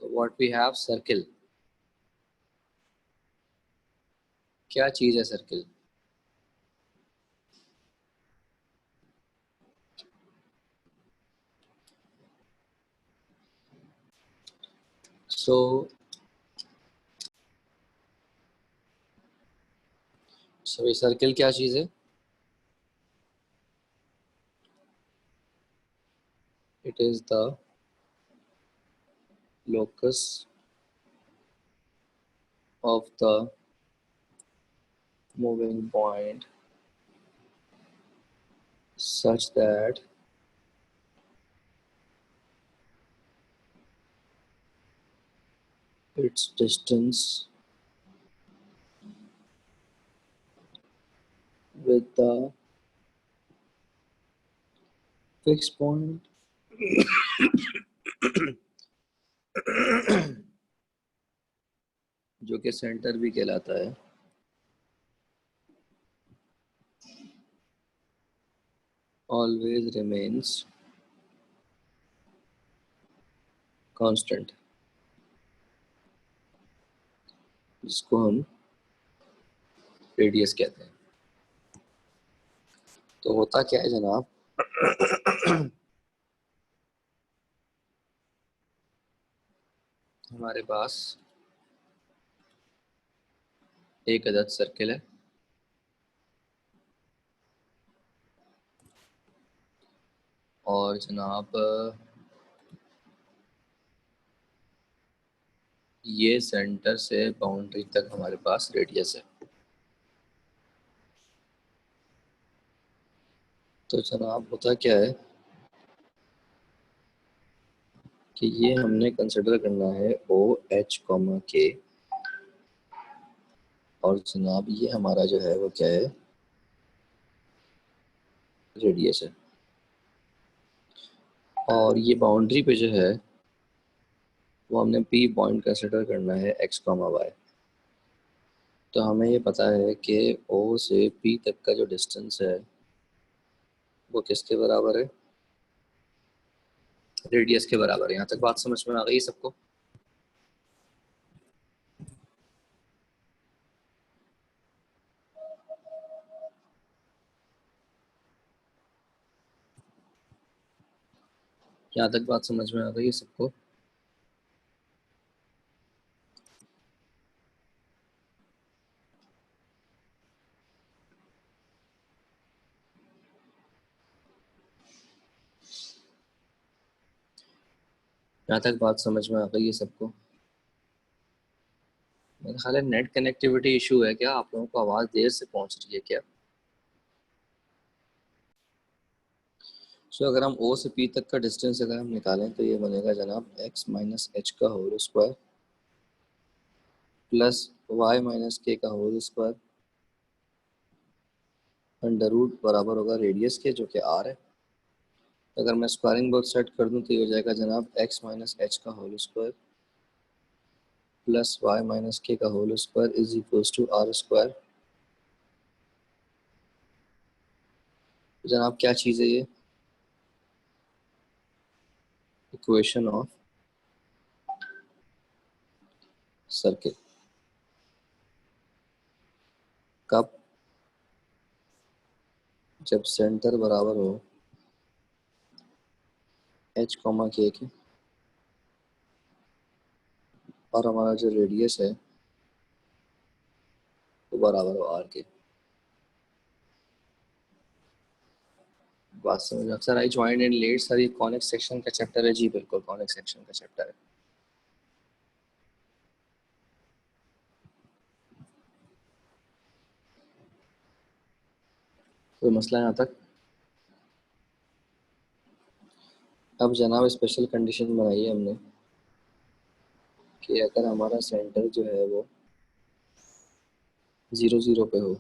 So what we have, circle. क्या चीज है सर्किल? सो सर्किल क्या चीज है? It is the locus of the moving point such that its distance with the fixed point जो कि सेंटर भी कहलाता है, always remains constant, जिसको हम रेडियस कहते हैं। तो होता क्या है जनाब, हमारे पास एक अदद सर्किल है और जनाब ये सेंटर से बाउंड्री तक हमारे पास रेडियस है। तो जनाब होता क्या है कि ये हमने कंसिडर करना है ओ एच कॉमा के, और जनाब ये हमारा जो है वो क्या है, रेडियस है। और ये बाउंड्री पे जो है वो हमने पी पॉइंट कंसिडर करना है एक्स कॉमा वाई। तो हमें ये पता है कि ओ से पी तक का जो डिस्टेंस है वो किसके बराबर है, रेडियस के बराबर है। यहाँ तक बात समझ में आ गई सबको? यहाँ तक बात समझ में आ गई सबको? यहाँ तक बात समझ में आ गई है सबको? मेरा ख्याल है नेट कनेक्टिविटी इशू है क्या, आप लोगों को आवाज़ देर से पहुंच रही है क्या? सो अगर हम ओ से पी तक का डिस्टेंस अगर हम निकालें तो ये बनेगा जनाब एक्स माइनस एच का whole square plus y minus k का होल स्क्वायर अंडर रूट बराबर होगा रेडियस के, जो कि आर है। अगर मैं स्क्वायरिंग बोथ सेट कर दूं तो ये हो जाएगा जनाब एक्स माइनस एच का whole square plus y minus k का whole square is equals to r square. जनाब क्या चीज़ है ये? Equation of circle. कब? जब सेंटर बराबर हो एच कॉमा के और हमारा जो रेडियस है वो बराबर हो आर के। बात समझ? अक्सर I join in late sir, ये कॉनिक सेक्शन का चैप्टर है। जी बिल्कुल, कॉनिक सेक्शन का चैप्टर है। कोई मसला यहाँ तक? अब जनाब स्पेशल कंडीशन बनाई है हमने कि अगर हमारा सेंटर जो है वो 0 0 पे हो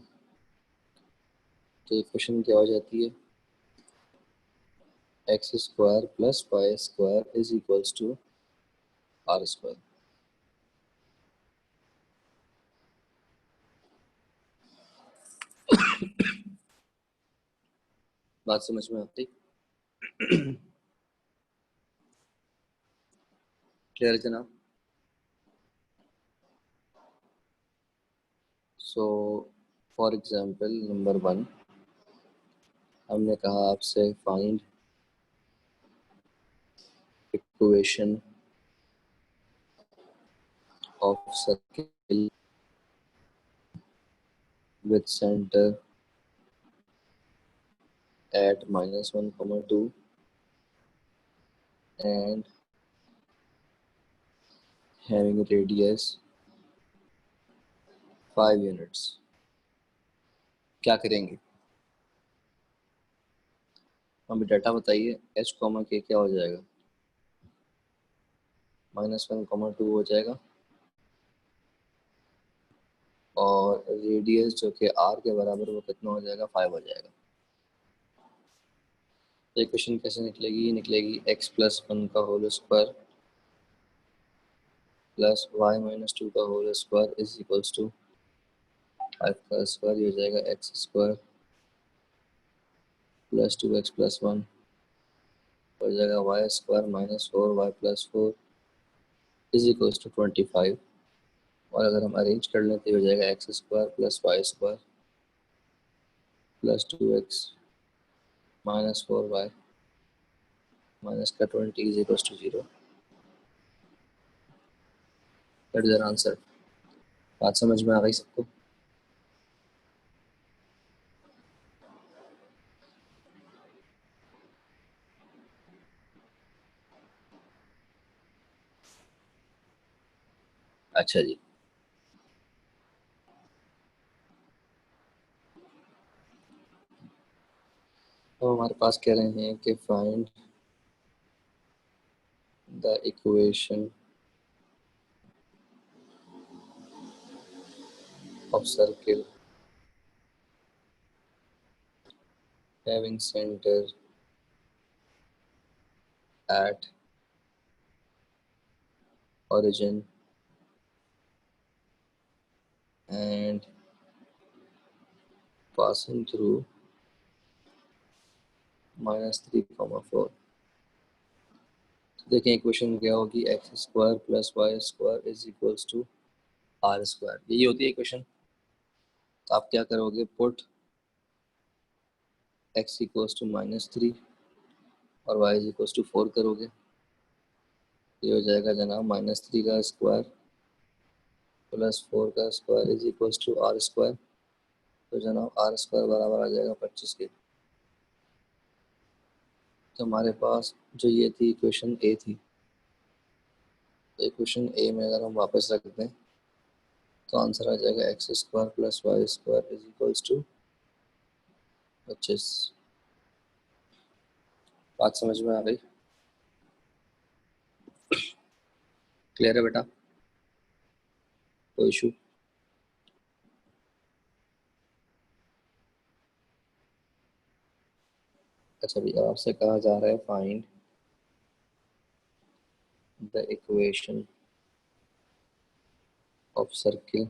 तो इक्वेशन क्या हो जाती है, x square plus Y square is equals to r square. बात समझ में आती? क्लियर है जनाब? सो फॉर एग्जांपल नंबर 1 हमने कहा आपसे find equation of circle with centre at -1, 2 and having radius 5 units। क्या करेंगे? हमें डाटा बताइए। h, k क्या हो जाएगा? -1, 2 हो जाएगा और रेडियस जो कि r के बराबर वो कितना हो जाएगा? 5 हो जाएगा। तो इक्वेशन कैसे निकलेगी? निकलेगी x+1 का होल स्क्वायर प्लस y-2 का whole square is equals to 5 का स्क्वायर, ये हो जाएगा x² प्लस 2x+1 हो जाएगा y² -4y+4 is equals to 25। और अगर हम अरेंज कर लें तो हो जाएगा x² plus y² plus 2x -4y minus का 20 is equals to 0। That is our answer. बात समझ में आ गई सबको? अच्छा जी, तो हमारे पास कह रहे हैं कि find the equation of circle having center at origin and passing through -3, 4। देखें इक्वेशन क्या होगी? x² plus y² is equals to r²। यही होती है इक्वेशन। तो आप क्या करोगे? पुट x इक्वल्स टू -3 और y इज इक्वल्स टू 4 करोगे। ये हो जाएगा जनाब -3 का स्क्वायर प्लस 4 का square is equals to r²। तो जनाब r² बराबर आ जाएगा 25 के। तो हमारे पास जो ये थी इक्वेशन ए थी, तो इक्वेशन ए में अगर हम वापस रख दें तो आंसर आ जाएगा x² plus y² is equals to 25। बात समझ में आ गई? क्लियर है बेटा? कोई इशू? अच्छा भैया, आपसे कहा जा रहा है find the equation of circle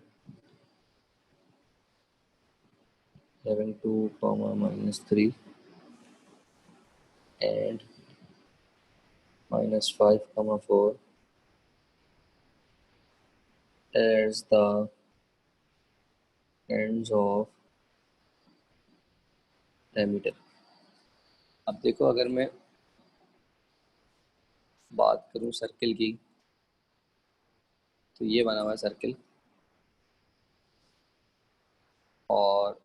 having 2, -3 and -5, 4 as the ends of diameter। अब देखो, अगर मैं बात करूं सर्किल की, तो ये बना हुआ है सर्किल और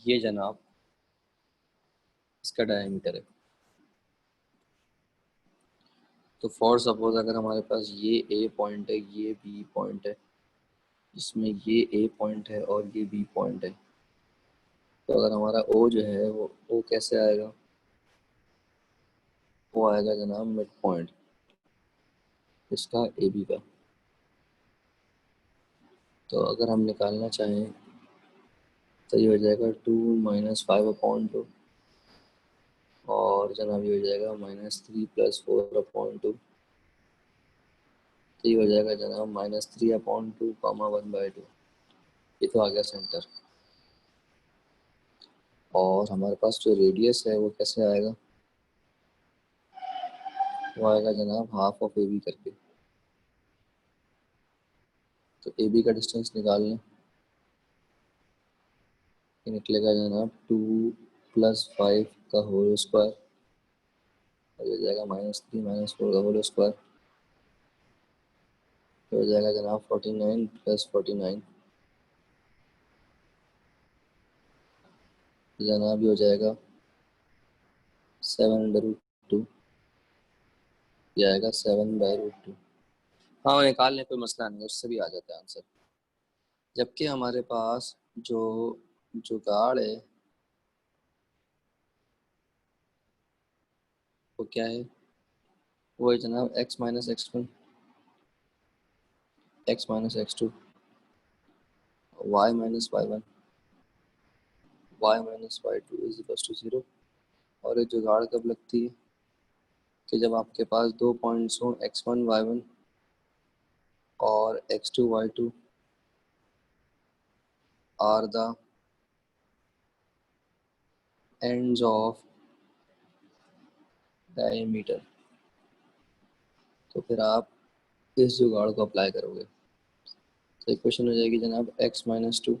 ये जनाब इसका डायमीटर है। तो फॉर सपोज अगर हमारे पास ये ए पॉइंट है, ये बी पॉइंट है, जिसमें ये ए पॉइंट है और ये बी पॉइंट है, तो अगर हमारा ओ जो है वो ओ कैसे आएगा? वो आएगा जनाब मिड पॉइंट इसका ए बी का। तो अगर हम निकालना चाहें तो ये हो जाएगा 2 -5/2 और जनाब ये हो जाएगा -3 + 4/2। तो ये हो जाएगा जनाब -3/2, 1/2। ये तो आ गया सेंटर। और हमारे पास जो रेडियस है वो कैसे आएगा? वो आएगा जनाब हाफ ऑफ ए बी करके। तो ए बी का डिस्टेंस निकाल लें। ये निकलेगा जनाब 2 + 5 का होल स्क्वायर, और ये जाएगा -3 - 4 का होल स्क्वायर, तो हो जाएगा जनाब 49 + 49, जनाब ये हो जाएगा 7/√2, ये आएगा 7/√2। हाँ निकालने कोई मसला नहीं, उससे भी आ जाता है आंसर। जबकि हमारे पास जो जुगाड़ है वो क्या है, वो है जनाब x - x1, x - x2, y - y1, y - y2 = 0। और ये जुगाड़ कब लगती है कि जब आपके पास 2 पॉइंट्स हों x1 y1 और x2 y2 are the ends of diameter, तो फिर आप इस जुगाड़ को अप्लाई करोगे। तो इक्वेशन हो जाएगी जनाब x - 2,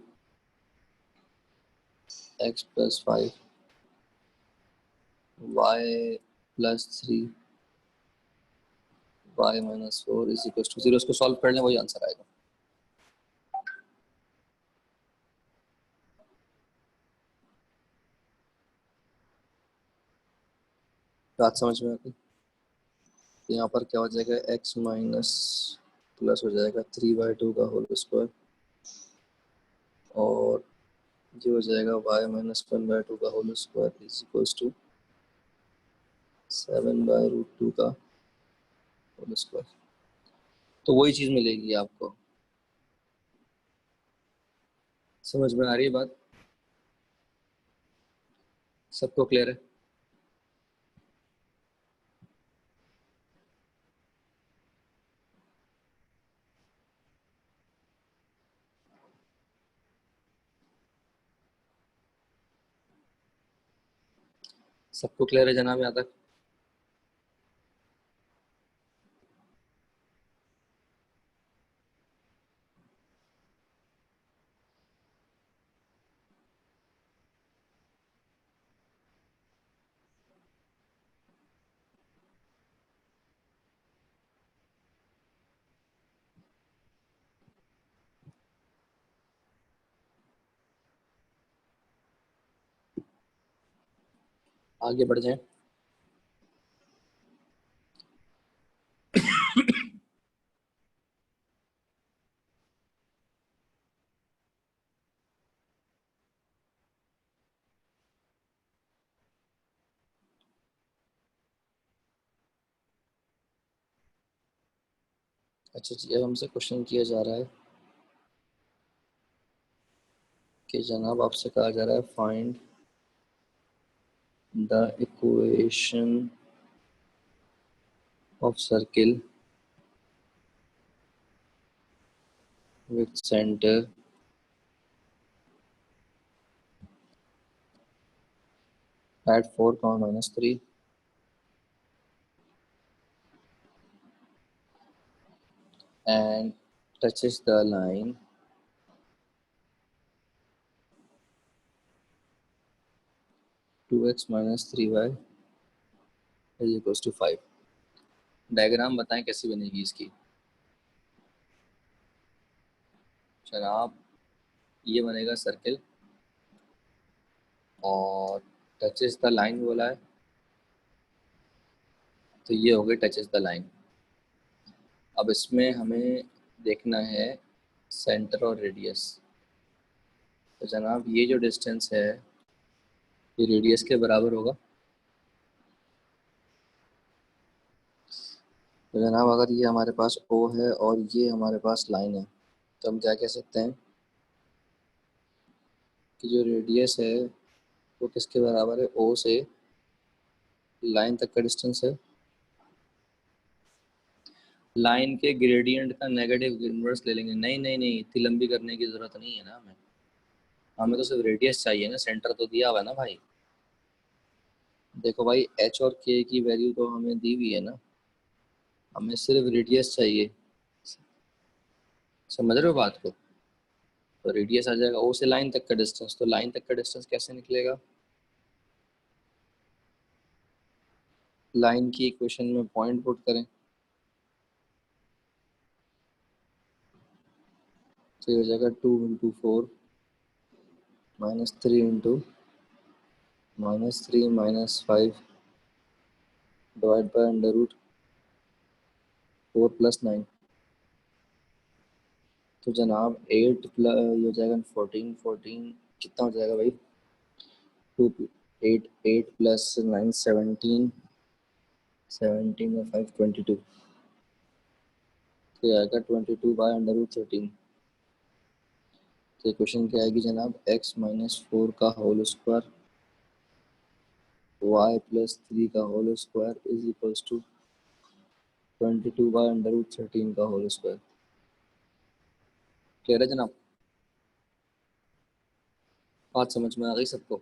x + 5, y + 3, y - 4 = 0। इसको सॉल्व कर लें, वही आंसर आएगा। बात समझ में आती, यहाँ पर क्या हो जाएगा, x माइनस प्लस हो जाएगा 3/2 का होल स्क्वायर, और जो हो जाएगा y - 1/2 का होल स्क्वायर = 7/√2 का होल स्क्वायर। तो वही चीज़ मिलेगी आपको। समझ में आ रही है बात? सबको क्लियर है? सबको क्लियर है जनाब यहाँ तक? आगे बढ़ जाएं। अच्छा जी, अब हमसे क्वेश्चन किया जा रहा है कि जनाब आपसे कहा जा रहा है find the equation of circle with centre at 4, -3 and touches the line 2x - 3y = 5। Diagram बताएं कैसी बनेगी इसकी। जनाब ये बनेगा सर्किल, और टचेस द लाइन बोला है, तो ये हो गई टचेस द लाइन। अब इसमें हमें देखना है सेंटर और रेडियस। तो जनाब ये जो डिस्टेंस है ये रेडियस के बराबर होगा। तो जनाब अगर ये हमारे पास O है और ये हमारे पास लाइन है, तो हम क्या कह सकते हैं कि जो रेडियस है वो किसके बराबर है, O से लाइन तक का डिस्टेंस है। लाइन के ग्रेडियंट का नेगेटिव इन्वर्स ले लेंगे। नहीं नहीं नहीं, इतनी लंबी करने की जरूरत नहीं है ना हमें। हमें तो सिर्फ रेडियस चाहिए ना, सेंटर तो दिया हुआ है ना भाई। देखो भाई h और k की वैल्यू तो हमें दी हुई है ना, हमें सिर्फ रेडियस चाहिए। समझ रहे हो बात को? तो रेडियस आ जाएगा ओ से लाइन तक का डिस्टेंस, तो लाइन तक का डिस्टेंस कैसे निकलेगा? लाइन की इक्वेशन में पॉइंट पुट करें तो ये हो जाएगा 2 × 4 -3 × -3 -5 डिवाइड बाय √4 + 9। तो जनाब 8 प्लस ये हो जाएगा 14 14 कितना हो जाएगा भाई? 8 8 + 9 17 17 और 5 22। तो ये आएगा 22/√13। तो इक्वेशन क्या आएगी जनाब? x-4 का होल स्क्वायर y + 3 का whole square is equals to 22/√13 का होल स्क्वायर। क्लियर है जनाब? बात समझ में आ गई सबको?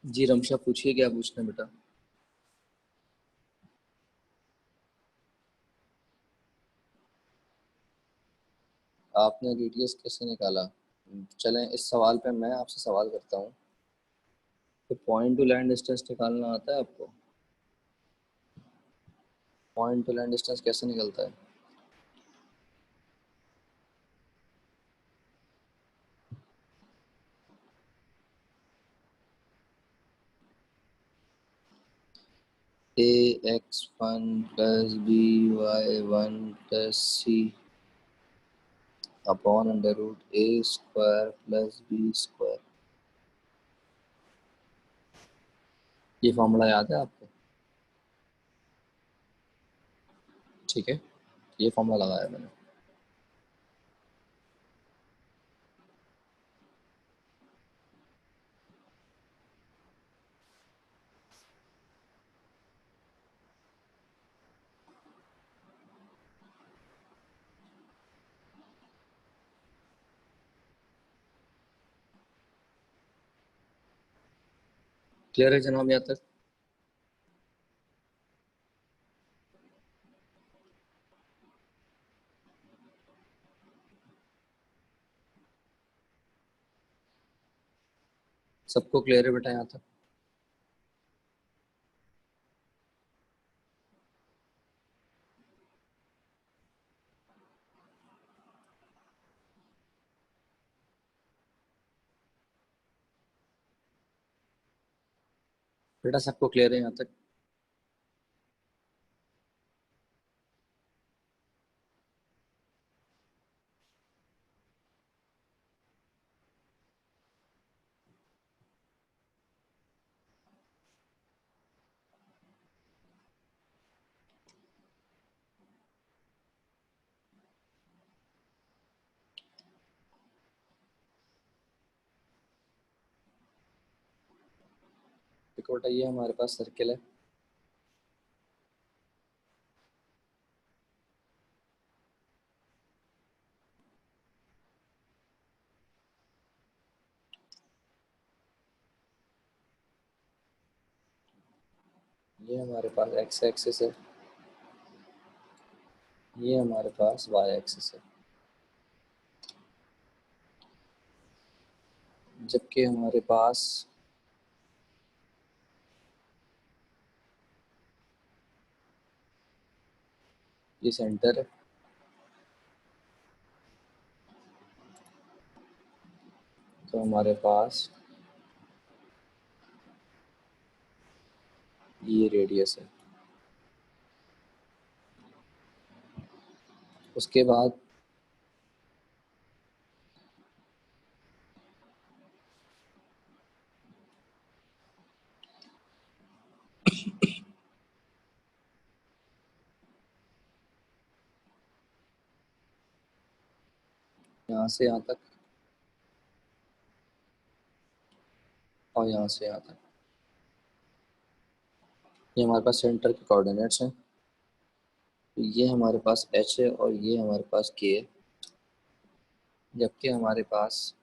जी रमशा पूछिए, क्या पूछना है बेटा? आपने रेडियस कैसे निकाला? चलें इस सवाल पे मैं आपसे सवाल करता हूँ, तो पॉइंट टू लाइन डिस्टेंस निकालना आता है आपको? पॉइंट टू लाइन डिस्टेंस कैसे निकलता है? ax1 + by1 + c upon √a² + b²। ये फॉर्मूला याद है आपको? ठीक है, ये फॉर्मूला लगाया मैंने। क्लियर है जनाब यहाँ तक? सबको क्लियर है बेटा यहाँ तक? बेटा सबको क्लियर है यहाँ तक? देखो बेटा, ये हमारे पास सर्किल है, ये हमारे पास एक्स एक्सिस है, ये हमारे पास वाई एक्सिस है, जबकि हमारे पास ये सेंटर है, तो हमारे पास ये रेडियस है। उसके बाद यहाँ से यहाँ तक और यहाँ से यहाँ तक, ये हमारे पास सेंटर के कोऑर्डिनेट्स हैं। तो ये हमारे पास एच है और ये हमारे पास के है, जबकि हमारे पास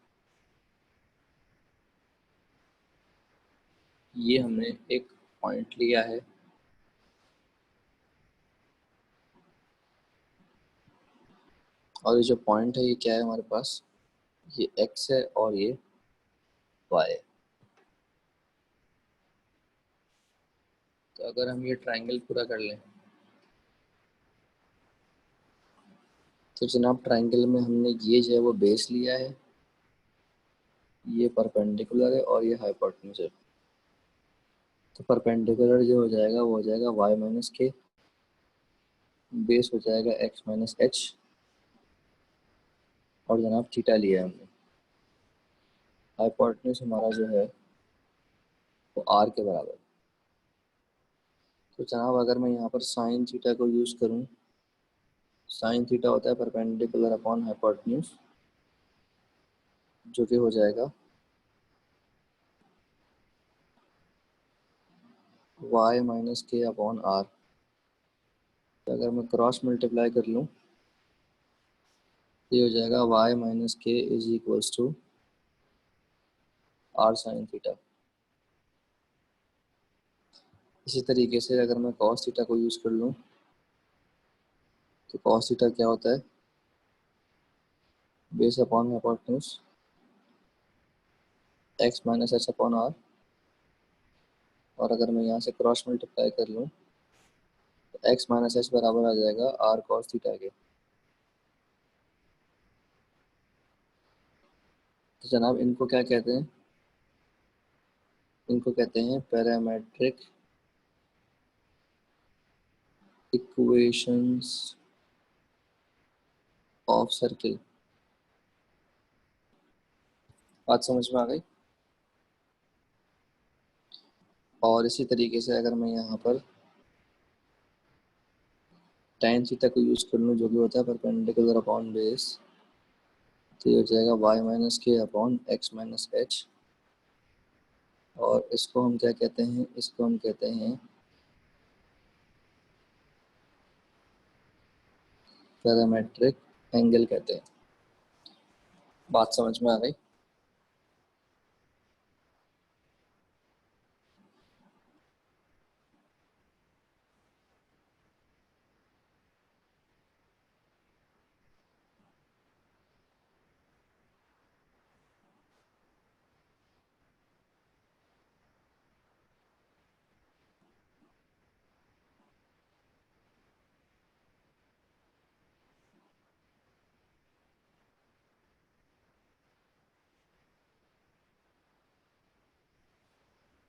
ये हमने एक पॉइंट लिया है और ये जो पॉइंट है ये क्या है हमारे पास, ये x है और ये y है। तो अगर हम ये ट्रायंगल पूरा कर लें तो जनाब ट्रायंगल में हमने ये जो है वो बेस लिया है, ये परपेंडिकुलर है और ये हाइपोटेन्यूज है। तो परपेंडिकुलर जो हो जाएगा वो हो जाएगा y माइनस के, बेस हो जाएगा x माइनस एच, और जनाब थीटा लिया है हमने। हाइपोटेन्यूज हमारा जो है वो r के बराबर। तो जनाब अगर मैं यहाँ पर साइन थीटा को यूज़ करूँ, साइन थीटा होता है परपेंडिकुलर अपॉन हाइपोटेन्यूज, जो कि हो जाएगा y माइनस के अपॉन आर। तो अगर मैं क्रॉस मल्टीप्लाई कर लूँ ये हो जाएगा y minus k is equals to r sine theta. इसी तरीके से अगर मैं cos थीटा को यूज़ कर लूँ तो cos थीटा क्या होता है, base upon hypotenuse x minus h upon r. और अगर मैं यहाँ से क्रॉस मल्टीप्लाई कर लूँ तो x माइनस एच बराबर आ जाएगा आर cos थीटा के। तो जनाब इनको क्या कहते हैं, इनको कहते हैं पैरामेट्रिक इक्वेशंस ऑफ सर्किल। बात समझ में आ गई। और इसी तरीके से अगर मैं यहाँ पर tan थीटा को यूज़ कर लूँ, जो भी होता है परपेंडिकुलर अपॉन बेस, तो ये हो जाएगा y माइनस के अपॉन एक्स माइनस एच। और इसको हम क्या कहते हैं, इसको हम कहते हैं पैरामेट्रिक एंगल कहते हैं। बात समझ में आ गई।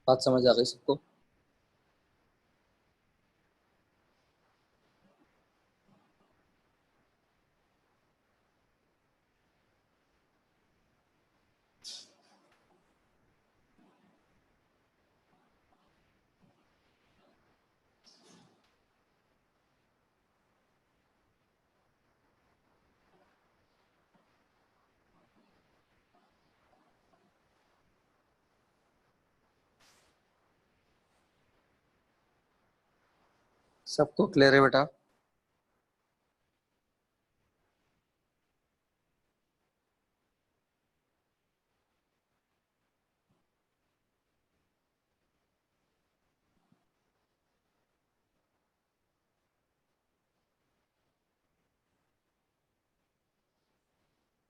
बात समझ आ गई सबको। सबको क्लियर है बेटा।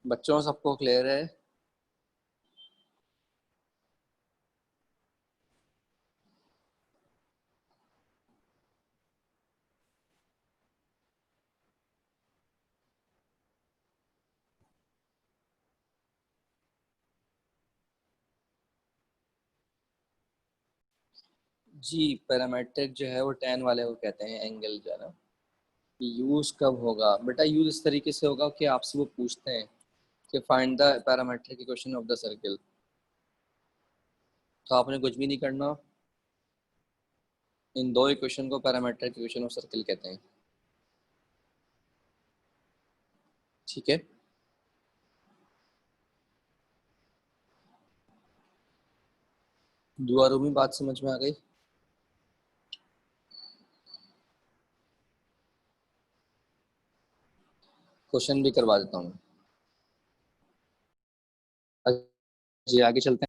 बच्चों सबको क्लियर है। जी पैरामेट्रिक जो है वो tan वाले को कहते हैं एंगल जो है ना। यूज कब होगा बेटा, यूज इस तरीके से होगा कि आपसे वो पूछते हैं कि find the parametric equation of the circle, तो आपने कुछ भी नहीं करना, इन दो इक्वेशन को पैरामेट्रिक इक्वेशन ऑफ सर्किल कहते हैं। ठीक है। दुआ रूमी बात समझ में आ गई। क्वेश्चन भी करवा देता हूँ। जी आगे चलते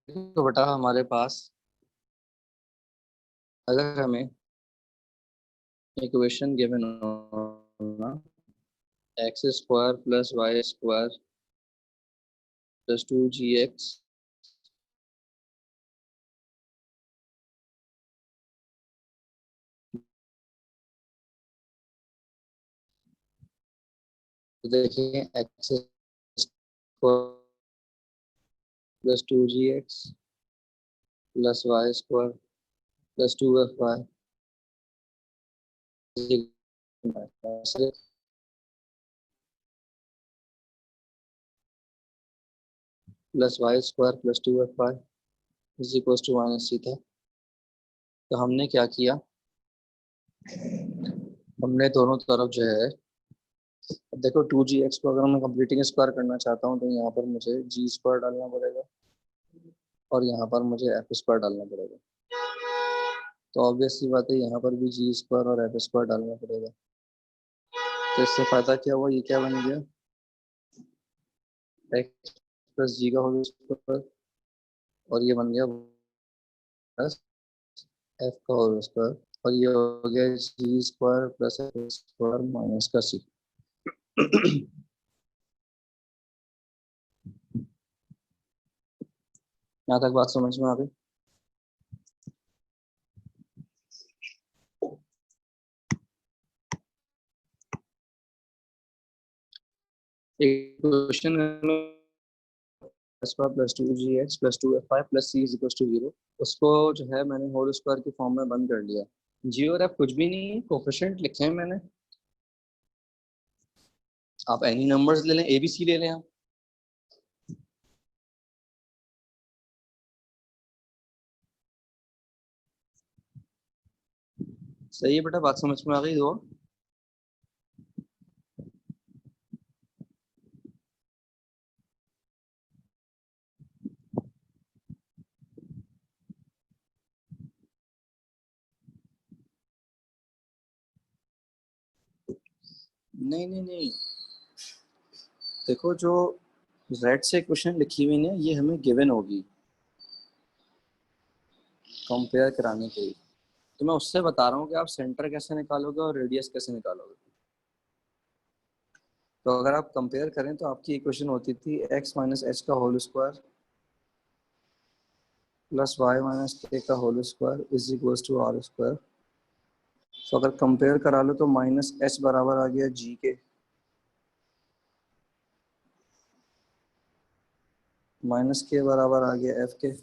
हैं। तो बेटा हमारे पास अगर हमें इक्वेशन गिवन हो होना X square plus Y square plus 2gx तो देखिए X square plus 2gx plus Y square plus 2fy plus Y square plus 2fy is equal to minus C था। तो हमने क्या किया, हमने दोनों तरफ जो है, अब देखो 2gx को अगर मैं कंप्लीटिंग स्क्वायर करना चाहता हूँ तो यहाँ पर मुझे जी स्क्वायर डालना पड़ेगा और यहाँ पर मुझे एफ स्क्वायर डालना पड़ेगा। तो ऑब्वियसली बात है यहाँ पर भी जी स्क्वायर और एफ स्क्वायर डालना पड़ेगा। तो इससे फायदा क्या हुआ, ये क्या बन गया, एक्स प्लस जी का होल स्क्वायर और ये बन गया प्लस एफ का होल स्क्वायर और ये हो गया G square plus F square minus का सी। यहाँ तक बात समझ में आ गई। एक question plus 2gx plus 2fy plus C is equal to 0, उसको जो है मैंने होल स्क्वायर की फॉर्म में बंद कर लिया। जी और एफ कुछ भी नहीं है, कोफिशिएंट लिखे हैं मैंने। आप एनी नंबर्स ले लें, ए बी सी ले लें आप। सही है बेटा, बात समझ में आ गई दो। नहीं नहीं नहीं, देखो जो रेड से क्वेश्चन लिखी हुई है ये हमें गिवन होगी कंपेयर कराने के लिए। तो मैं उससे बता रहा हूँ कि आप सेंटर कैसे निकालोगे और रेडियस कैसे निकालोगे। तो अगर आप कंपेयर करें तो आपकी इक्वेशन होती थी एक्स माइनस एच का whole square plus y minus k का whole square is equal to r square. तो अगर कंपेयर करा लो तो माइनस एच बराबर आ गया जी के, माइनस के बराबर आ गया एफ के,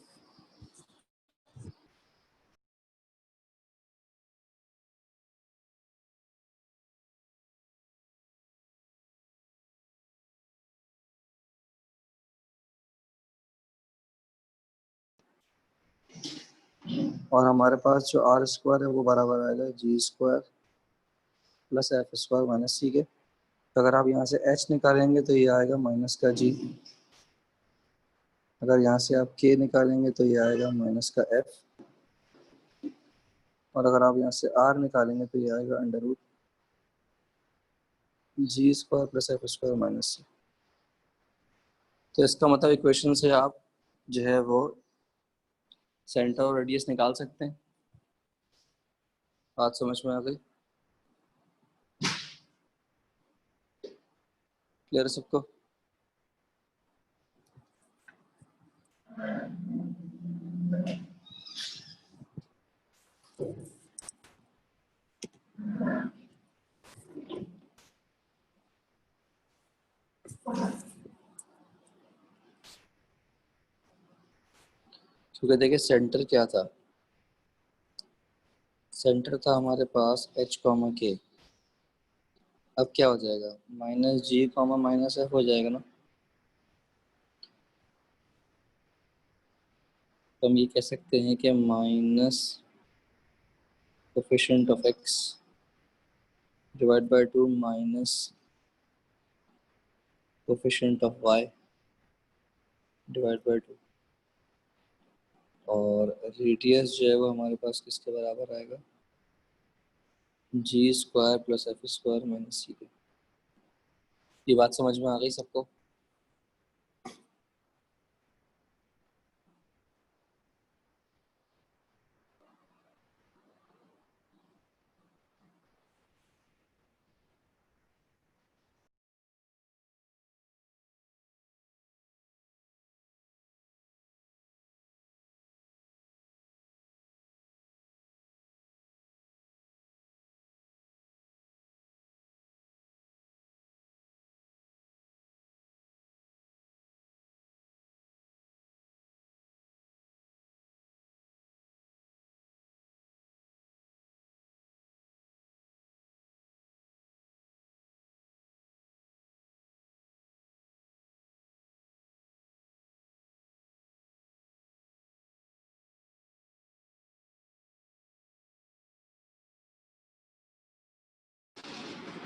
और हमारे पास जो आर स्क्वायर है वो बराबर आएगा g square plus F square minus c के। तो अगर आप यहाँ से एच निकालेंगे तो ये आएगा माइनस का जी, अगर यहाँ से आप के निकालेंगे तो ये आएगा माइनस का एफ, और अगर आप यहाँ से आर निकालेंगे तो ये आएगा under root g square plus F square minus c. तो इसका मतलब इक्वेशन से आप जो है वो सेंटर और रेडियस निकाल सकते हैं। बात समझ में आ गई, क्लियर है सबको। क्योंकि देखिए सेंटर क्या था, सेंटर था हमारे पास एच कॉमा के। अब क्या हो जाएगा, माइनस जी कॉमा माइनस एफ हो जाएगा ना। तो हम ये कह सकते हैं कि minus coefficient of x divide by 2 minus coefficient of y divide by 2, और रेडियस जो है वो हमारे पास किसके बराबर आएगा, g square plus F square minus c के। ये बात समझ में आ गई सबको।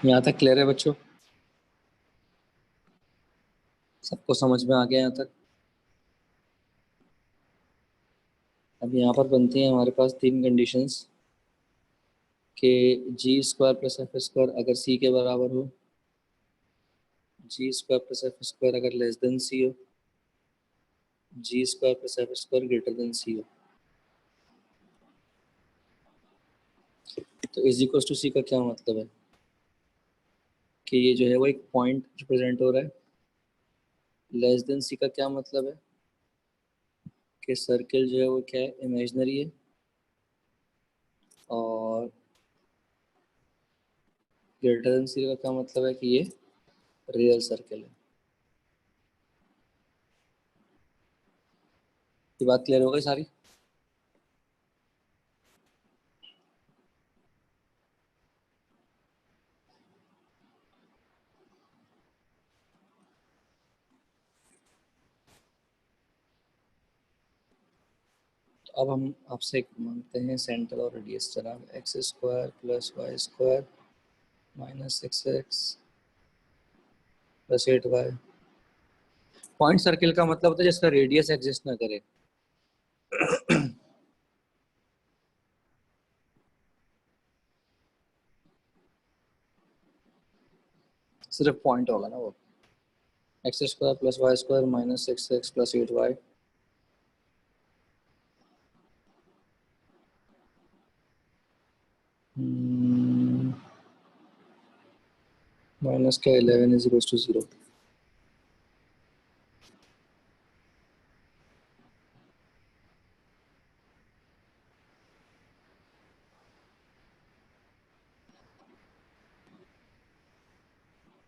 यहाँ तक क्लियर है बच्चों? सबको समझ में आ गया यहाँ तक? अब यहाँ पर बनती हैं हमारे पास तीन कंडीशंस कि G square plus F square अगर सी के बराबर हो, G square plus F square अगर लेस देन सी हो, G square plus F square greater than C हो। तो इज इक्वल टू सी का क्या मतलब है कि ये जो है वो एक पॉइंट रिप्रेजेंट हो रहा है। लेस देन सी का क्या मतलब है कि सर्किल जो है वो क्या है, इमेजिनरी है। और ग्रेटर देन सी का क्या मतलब है कि ये रियल सर्किल है। ये बात क्लियर हो गई सारी? तो अब हम आपसे मांगते हैं सेंटर और रेडियस। जनाब x square plus Y square minus six x plus 8y। Point circle का मतलब होता है जिसका रेडियस एग्जिस्ट ना करे। सिर्फ पॉइंट होगा ना वो। X square plus Y square minus six x plus 8y। Minus का 11 इज इक्वल टू 0।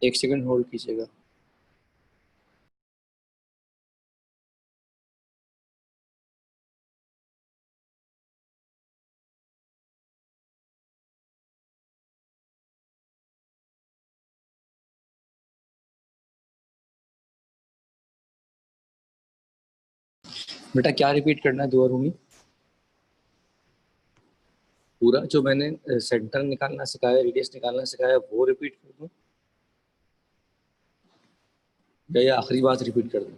एक सेकंड होल्ड कीजिएगा। बेटा क्या रिपीट करना है दोबारा रूमी? पूरा जो मैंने सेंटर निकालना सिखाया, रेडियस निकालना सिखाया, वो रिपीट कर दूं या ये आखिरी बात रिपीट कर दूं?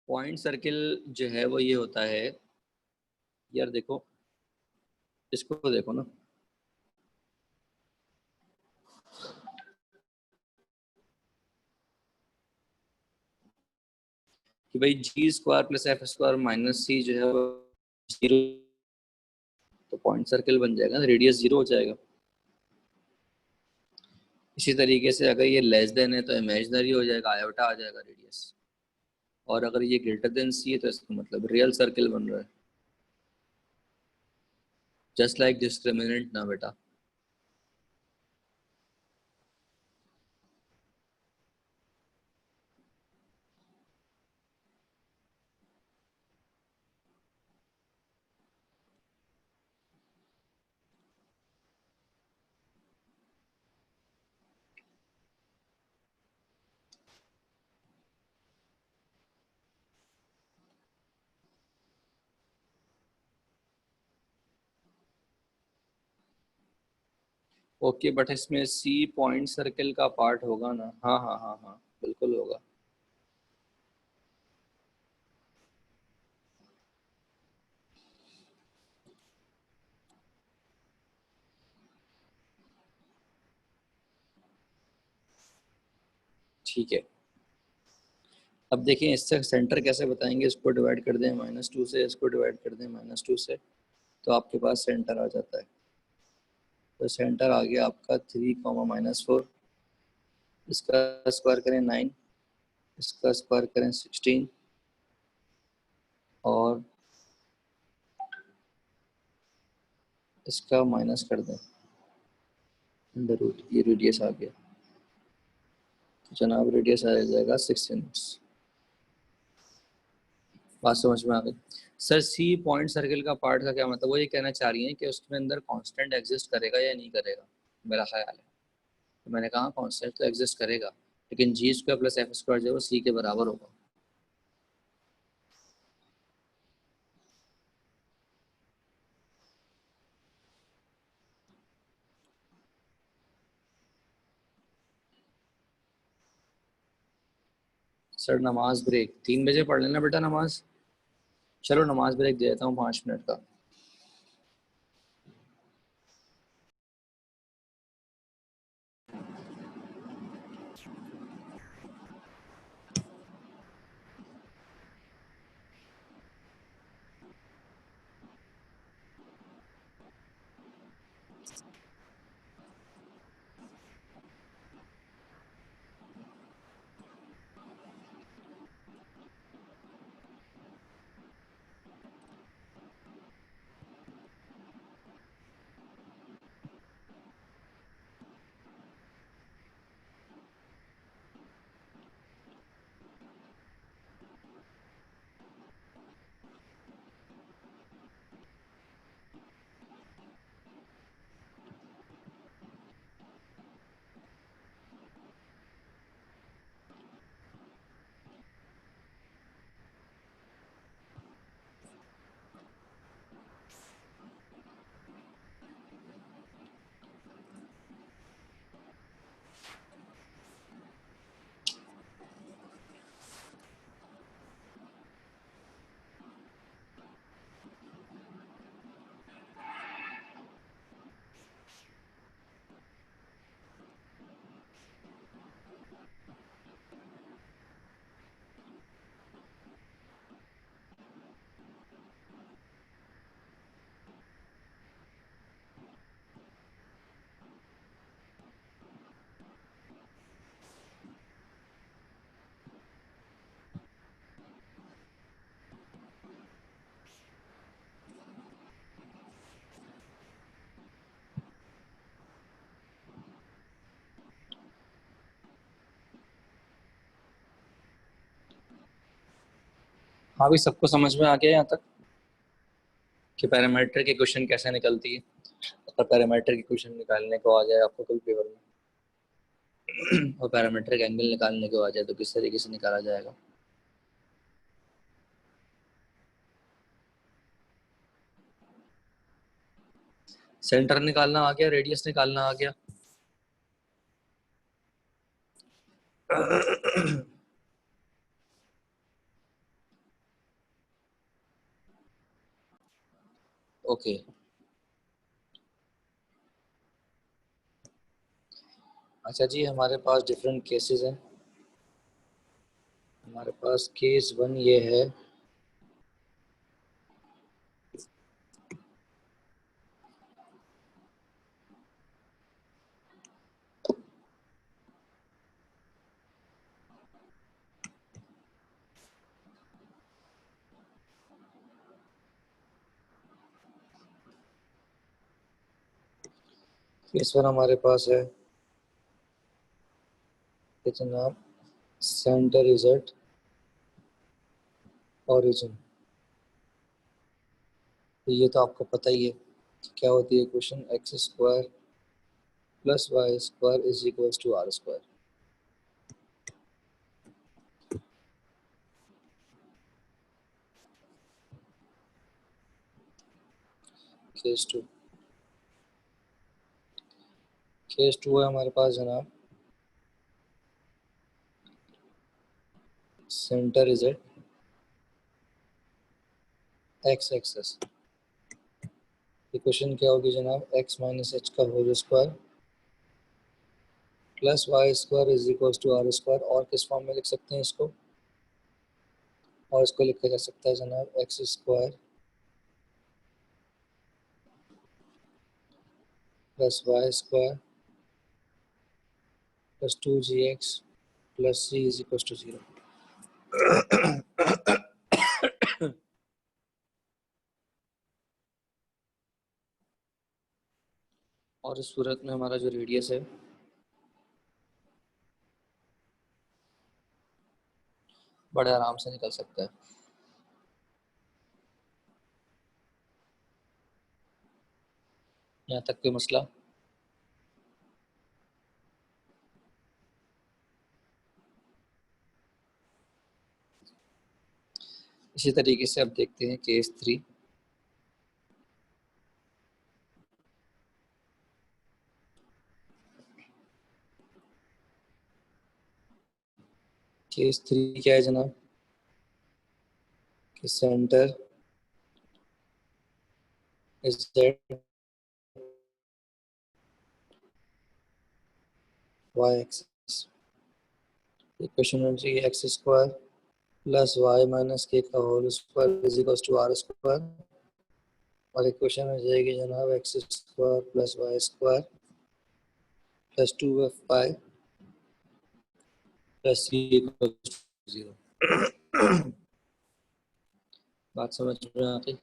पॉइंट सर्किल जो है वो ये होता है, यार देखो इसको देखो ना, कि भाई g square plus F square minus c जो है वो 0, तो पॉइंट सर्किल बन जाएगा ना, रेडियस 0 हो जाएगा। इसी तरीके से अगर ये लेस देन है तो इमेजिनरी हो जाएगा, आयोटा आ जाएगा रेडियस। और अगर ये ग्रेटर देन सी है तो इसका मतलब रियल सर्किल बन रहा है। जस्ट लाइक डिस्क्रिमिनेंट ना बेटा। ओके बट इसमें सी पॉइंट सर्किल का पार्ट होगा ना? हाँ हाँ हाँ हाँ बिल्कुल होगा। ठीक है, अब देखिए इससे सेंटर कैसे बताएंगे। इसको डिवाइड कर दें -2 से, इसको डिवाइड कर दें -2 से, तो आपके पास सेंटर आ जाता है। तो सेंटर आ गया आपका 3, -4। इसका स्क्वायर करें 9, इसका स्क्वायर करें 16, और इसका माइनस कर दें √। ये रेडियस आ गया, तो जनाब रेडियस आ जाएगा 6 यूनिट्स। बात समझ में आ गई? सर सी पॉइंट सर्किल का पार्ट का क्या मतलब? वो ये कहना चाह रही हैं कि उसके अंदर कांस्टेंट एग्जिस्ट करेगा या नहीं करेगा, मेरा ख्याल है। तो मैंने कहा कांस्टेंट तो एग्जिस्ट करेगा, लेकिन जी स्क्वायर प्लस एफ स्क्वायर जो है वो सी के बराबर होगा। सर नमाज ब्रेक 3 बजे पढ़ लेना बेटा नमाज। चलो नमाज ब्रेक दे देता हूँ 5 मिनट का। हाँ भी सबको समझ में आ गया यहाँ तक कि पैरामीटर की क्वेश्चन कैसे निकलती है। अगर पैरामीटर की क्वेश्चन निकालने को आ जाए आपको कभी पेपर में और पैरामीट्रिक एंगल निकालने को आ जाए तो किस तरीके से निकाला जाएगा। सेंटर निकालना आ गया, रेडियस निकालना आ गया। ओके अच्छा जी, हमारे पास डिफरेंट केसेस हैं। हमारे पास केस 1 ये है केस 1 हमारे पास है इतना सेंटर इज एट ओरिजिन। तो ये तो आपको पता ही है क्या होती है question, x square plus Y square is equals to r square. Case 2, case 2 है हमारे पास जनाब centre is at x axis. Equation क्या होगी जनाब, एक्स माइनस एच का whole square plus Y square is equals to r square. और किस फॉर्म में लिख सकते हैं इसको, और इसको लिखा जा सकता है जनाब x square plus Y square plus 2gx plus c is equals to 0। और इस सूरत में हमारा जो रेडियस है बड़े आराम से निकल सकता है। यहाँ तक कोई मसला? इसी तरीके से अब देखते हैं केस 3। केस 3 क्या है जनाब कि center is that y axis. Equation number 3 x square plus y minus k का whole square is equal to r square. और इक्वेशन हो जाएगी जनाब x square plus Y square plus 2f plus c equal to 0। बात समझ में आती?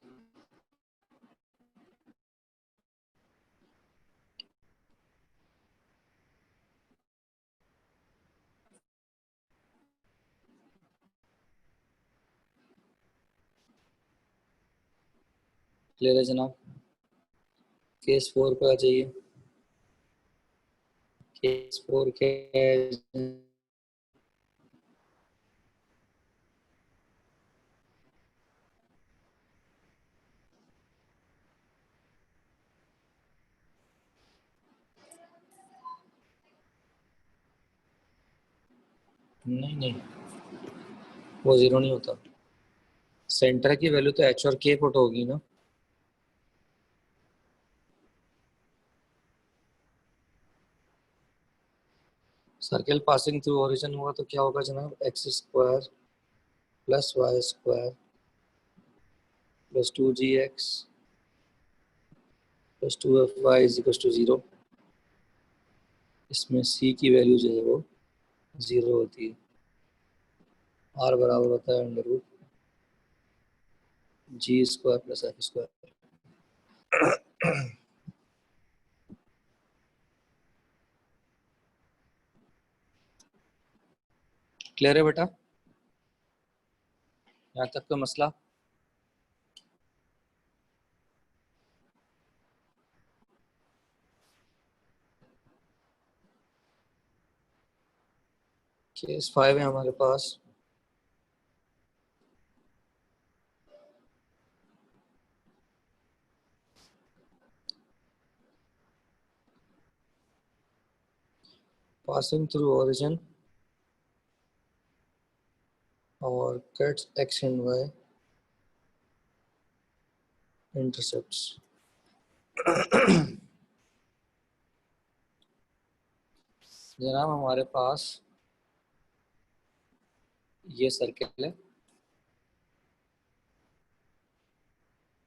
Clear है जनाब? केस 4 पे आ जाइए। केस 4 के नहीं नहीं, वो जीरो नहीं होता। सेंटर की वैल्यू तो एच और के पुट होगी ना। सर्किल पासिंग थ्रू ओरिजिन होगा तो क्या होगा जनाब x square plus Y square plus 2gx plus 2fy is equal to 0। इसमें c की वैल्यू जो है वो 0 होती है। r बराबर होता है under root g square plus F square. Clear है बेटा? यहाँ तक का मसला? केस 5 है हमारे पास। passing through origin और cuts x and y intercepts। जनाब हमारे पास ये सर्किल है,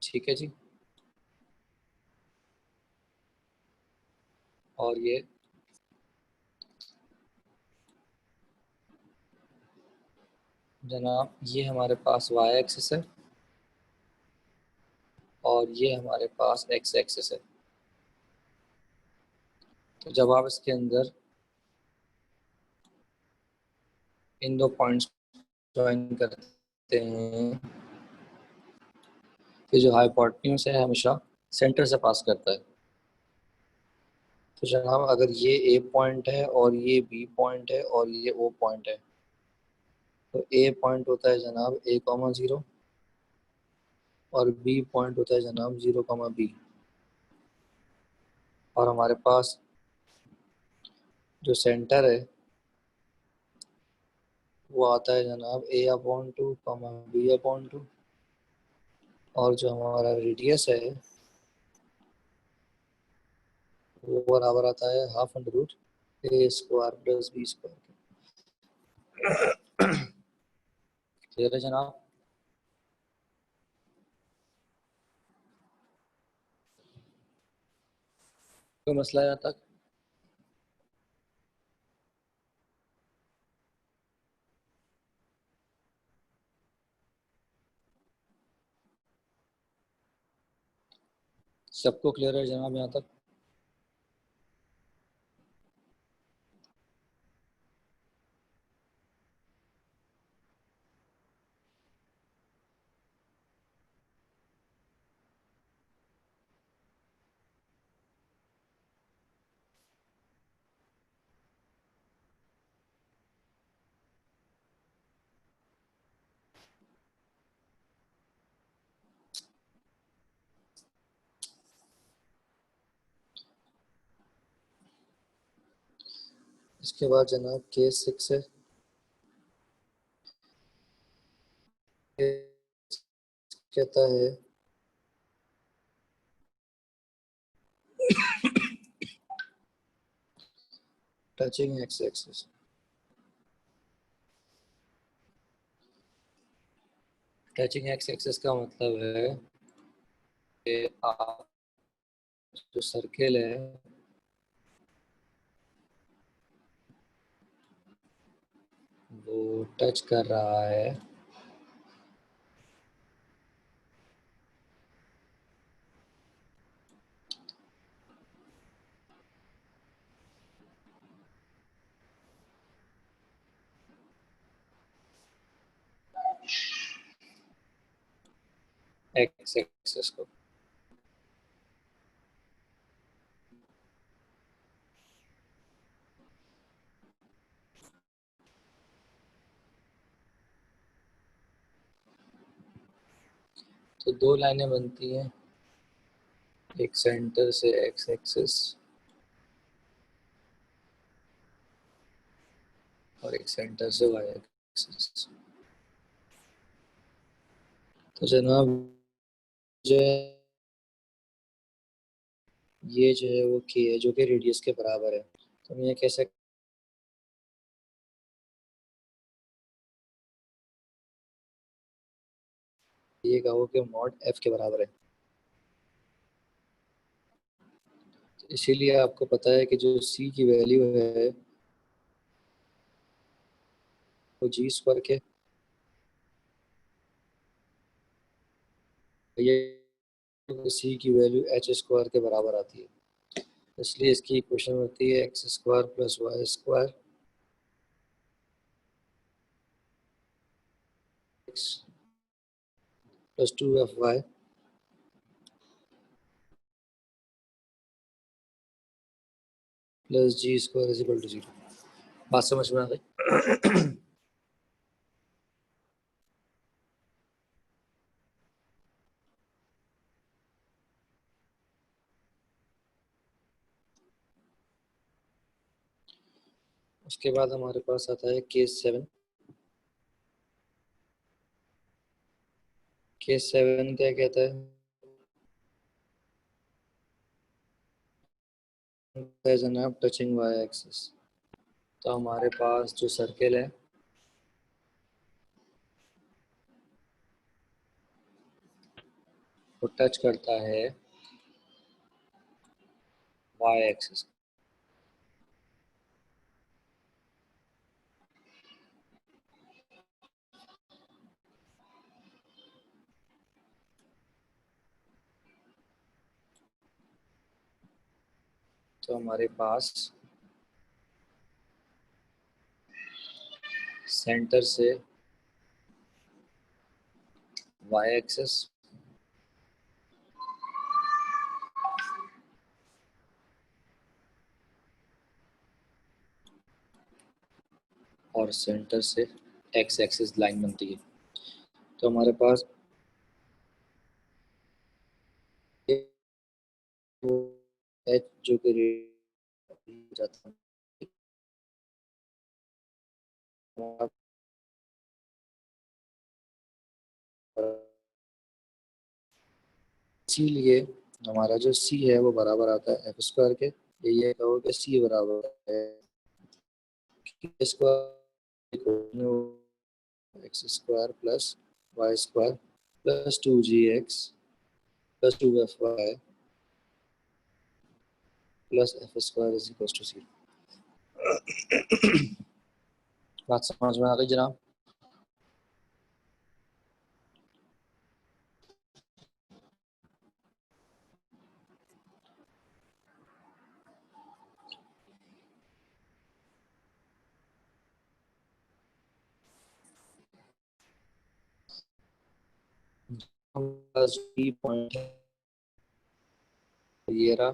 ठीक है जी। और ये जनाब ये हमारे पास y एक्सिस है और ये हमारे पास x एक्सिस है। तो जब आप इसके अंदर इन दो पॉइंट्स ज्वाइन करते हैं तो जो हाइपोटेन्यूज है हमेशा सेंटर से पास करता है। तो जनाब अगर ये ए पॉइंट है और ये बी पॉइंट है और ये ओ पॉइंट है तो ए पॉइंट होता है जनाब a,0 और बी पॉइंट होता है जनाब 0,b। और हमारे पास जो सेंटर है वो आता है जनाब a/2 b/2 और जो हमारा रेडियस है वो बराबर आता है half under root a square plus b square. Clear है जनाब? कोई मसला है यहाँ तक? सबको क्लियर है जनाब यहाँ तक? इसके बाद जनाब केस 6 है। कहता है touching x axis. Touching x axis का मतलब है कि आप जो सर्किल है वो टच कर रहा है एक्स एक्सिस को। तो दो लाइनें बनती हैं, एक सेंटर से एक्स एक्सिस और एक सेंटर से वाई एक्सिस। तो जनाब जो ये जो है वो के है जो कि रेडियस के बराबर है। तो हम ये कह सकते ये कहो कि मॉड एफ के बराबर है। तो इसीलिए आपको पता है कि जो सी की वैल्यू है वो जी स्क्वायर के, ये सी की वैल्यू एच स्क्वायर के बराबर आती है। इसलिए इसकी इक्वेशन होती है x square plus Y square x plus 2FY plus g square is equal to 0। बात समझ में आ गई? उसके बाद हमारे पास आता है केस 7। केस 7 क्या कहता है जनाब टचिंग वाई एक्सिस। तो हमारे पास जो सर्किल है वो टच करता है वाई एक्सिस। तो हमारे पास सेंटर से वाई एक्सिस और सेंटर से एक्स एक्सिस लाइन बनती है। तो हमारे पास एच जो कि जाता है, इसीलिए हमारा जो सी है वो बराबर आता है एफ स्क्वायर के। ये कहो कि सी बराबर है square x square plus Y square plus 2GX plus 2FY plus F square is equal to 0। बात समझ में आ गई जनाब? पी पॉइंट ये रहा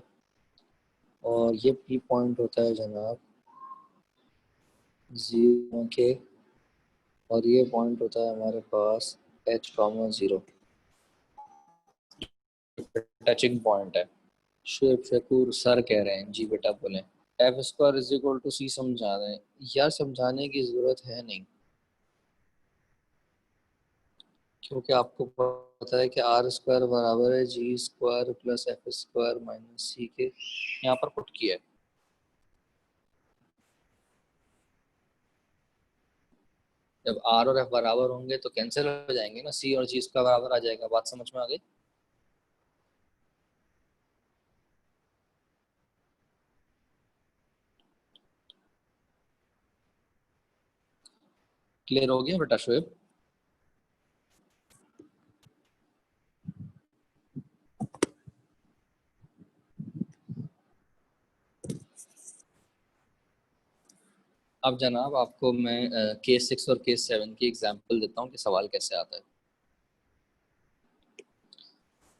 और ये पी पॉइंट होता है जनाब 0 के, और ये पॉइंट होता है हमारे पास H, 0 टचिंग पॉइंट है। शुएब शकूर सर कह रहे हैं जी बेटा बोलें। F square is equal to c समझा रहे हैं यार, समझाने की जरूरत है नहीं। क्योंकि आपको पता है कि आर स्क्वायर बराबर है g square plus F square minus c के, यहाँ पर पुट किया है। जब आर और एफ बराबर होंगे तो कैंसिल हो जाएंगे ना, सी और जी इसका बराबर आ जाएगा। बात समझ में आ गई? क्लियर हो गया बेटा शोएब? अब जनाब आपको मैं केस 6 और केस 7 की एग्जांपल देता हूँ कि सवाल कैसे आता है।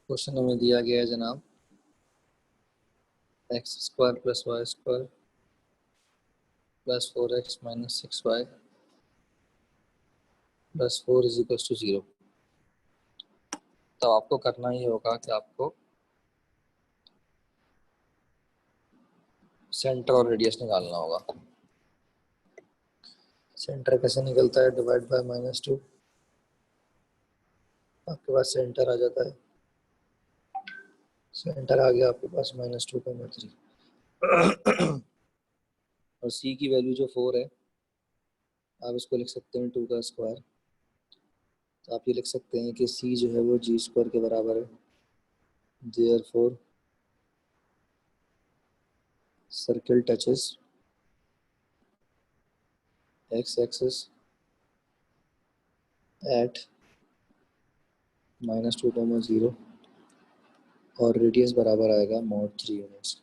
क्वेश्चन हमें दिया गया है जनाब x square plus Y square plus 4x minus 6y plus 4 is equal to 0। तो आपको करना ही होगा कि आपको सेंटर और रेडियस निकालना होगा। सेंटर कैसे निकलता है? डिवाइड बाय -2, आपके पास सेंटर आ जाता है। सेंटर आ गया आपके पास -2,3 और सी की वैल्यू जो 4 है, आप इसको लिख सकते हैं 2 का स्क्वायर। तो आप ये लिख सकते हैं कि सी जो है वो जी स्क्वायर के बराबर है। Therefore circle touches x axis at -2,0 और रेडियस बराबर आएगा mod 3 यूनिट्स।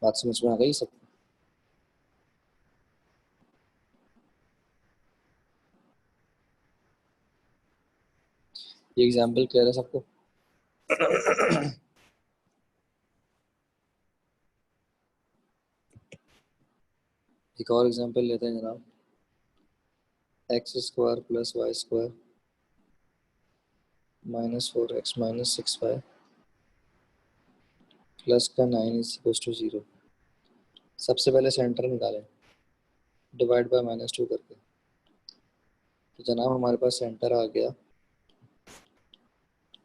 बात समझ में आ गई सब? ये एग्जाम्पल क्लियर है सबको? एक और एग्जाम्पल लेते हैं जनाब। X square plus Y square -4x minus 6y plus का 9 इज इक्वल टू 0। सबसे पहले सेंटर निकालें डिवाइड बाय -2 करके। तो जनाब हमारे पास सेंटर आ गया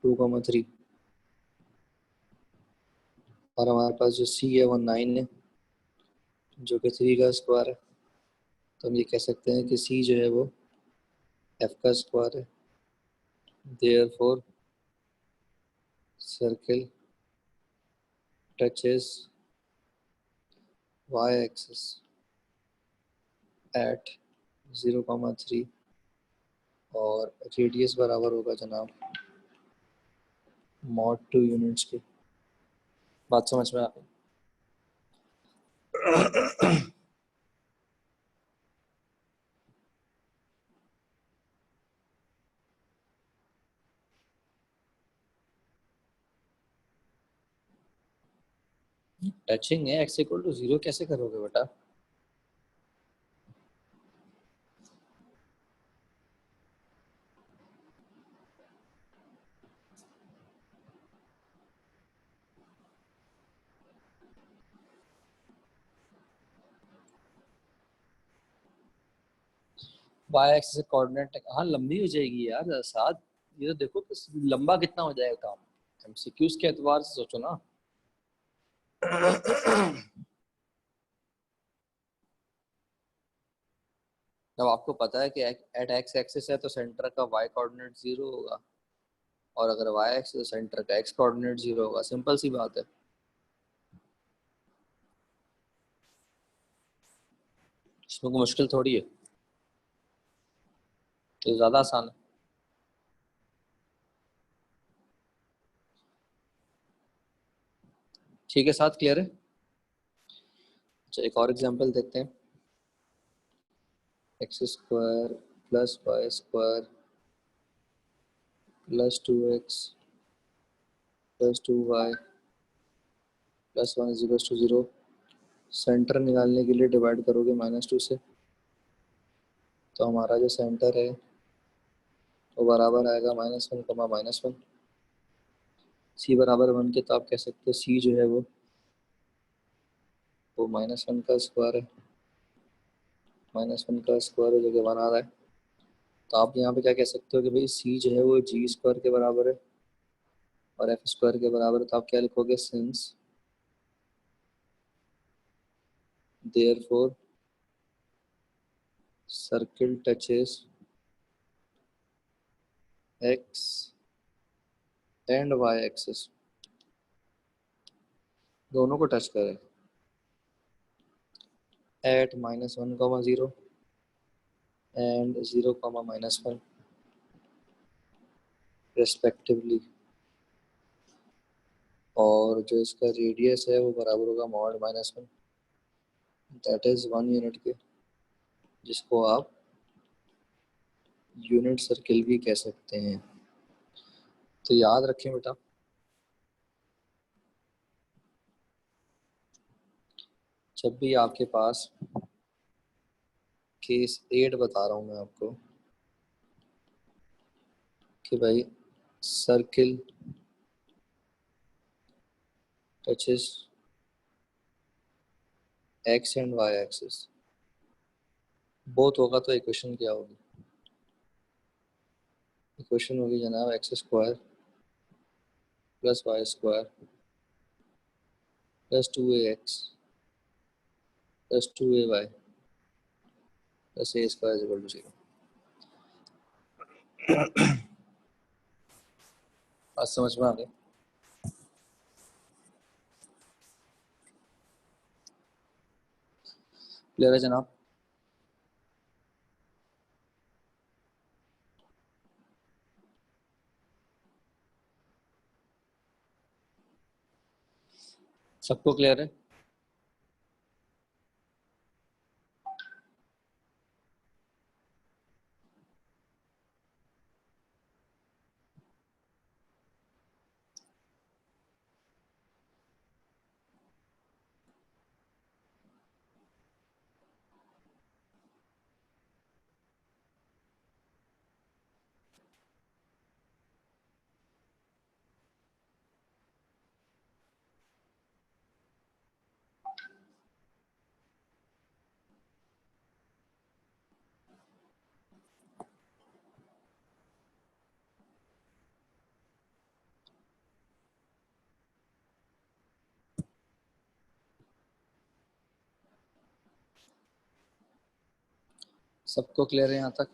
2,3 और हमारे पास जो सी है वो 9 है जो कि 3 का स्क्वायर है। तो हम ये कह सकते हैं कि सी जो है वो एफ का स्क्वायर है। Therefore circle touches y axis at 0,3 और रेडियस बराबर होगा जनाब mod 2 यूनिट्स के। बात समझ में आ गई? टचिंग है, x इक्वल टू 0 कैसे करोगे बेटा? वाई एक्सिस कोऑर्डिनेट हाँ लंबी हो जाएगी यार साथ। ये तो देखो कि लंबा कितना हो जाएगा काम। एमसीक्यूज के एतबार से सोचो ना। जब आपको पता है कि एट एक्स एक्सिस है तो सेंटर का वाई कोऑर्डिनेट 0 होगा, और अगर वाई एक्सिस तो सेंटर का एक्स कोऑर्डिनेट 0 होगा। सिंपल सी बात है, इसमें कोई मुश्किल थोड़ी है, तो ज्यादा आसान है। ठीक है, साथ क्लियर है? अच्छा एक और एग्जांपल देखते हैं। X square plus Y square plus 2x plus 2y plus 1 is equal to 0। Centre निकालने के लिए डिवाइड करोगे -2 से, तो हमारा जो सेंटर है वो बराबर आएगा -1 कमा -1। सी बराबर 1 के, तो आप कह सकते हो सी जो है वो -1 का स्क्वायर है। -1 का स्क्वायर है जो कि 1 आ रहा है। तो आप यहाँ पे क्या कह सकते हो कि भाई सी जो है वो जी स्क्वायर के बराबर है और एफ स्क्वायर के बराबर है, तो आप क्या लिखोगे, since therefore circle touches x and y axis, दोनों को टच करें एट -1, 0 एंड 0, -1 रेस्पेक्टिवली, और जो इसका रेडियस है वो बराबर होगा मॉड -1, दैट इज 1 यूनिट के, जिसको आप यूनिट सर्किल भी कह सकते हैं। तो याद रखें बेटा, जब भी आपके पास केस 8 बता रहा हूँ मैं आपको कि भाई circle touches x and y axis, both होगा तो इक्वेशन क्या होगी, इक्वेशन होगी जनाब x square plus Y square plus 2ax plus 2ay plus a square is equal to 0। आज समझ में आ गया? क्लियर है जनाब? सबको क्लियर है? सबको क्लियर है यहाँ तक?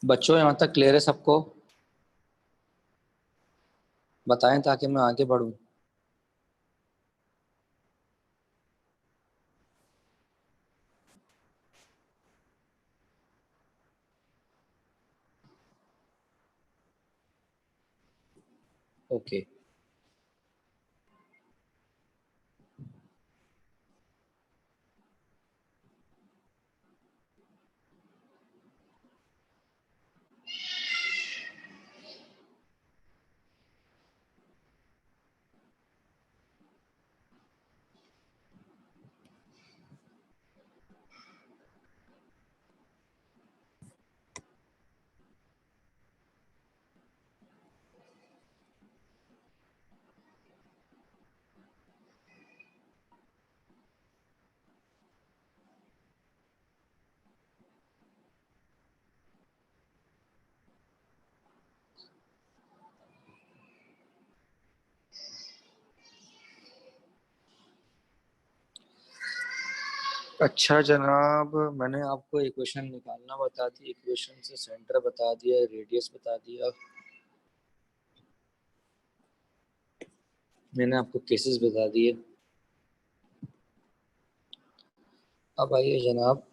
बच्चों यहाँ तक क्लियर है सबको? बताएं ताकि मैं आगे बढ़ूं। ओके अच्छा जनाब, मैंने आपको इक्वेशन निकालना बता दी, इक्वेशन से सेंटर बता दिया, रेडियस बता दिया, मैंने आपको केसेस बता दिए। अब आइए जनाब,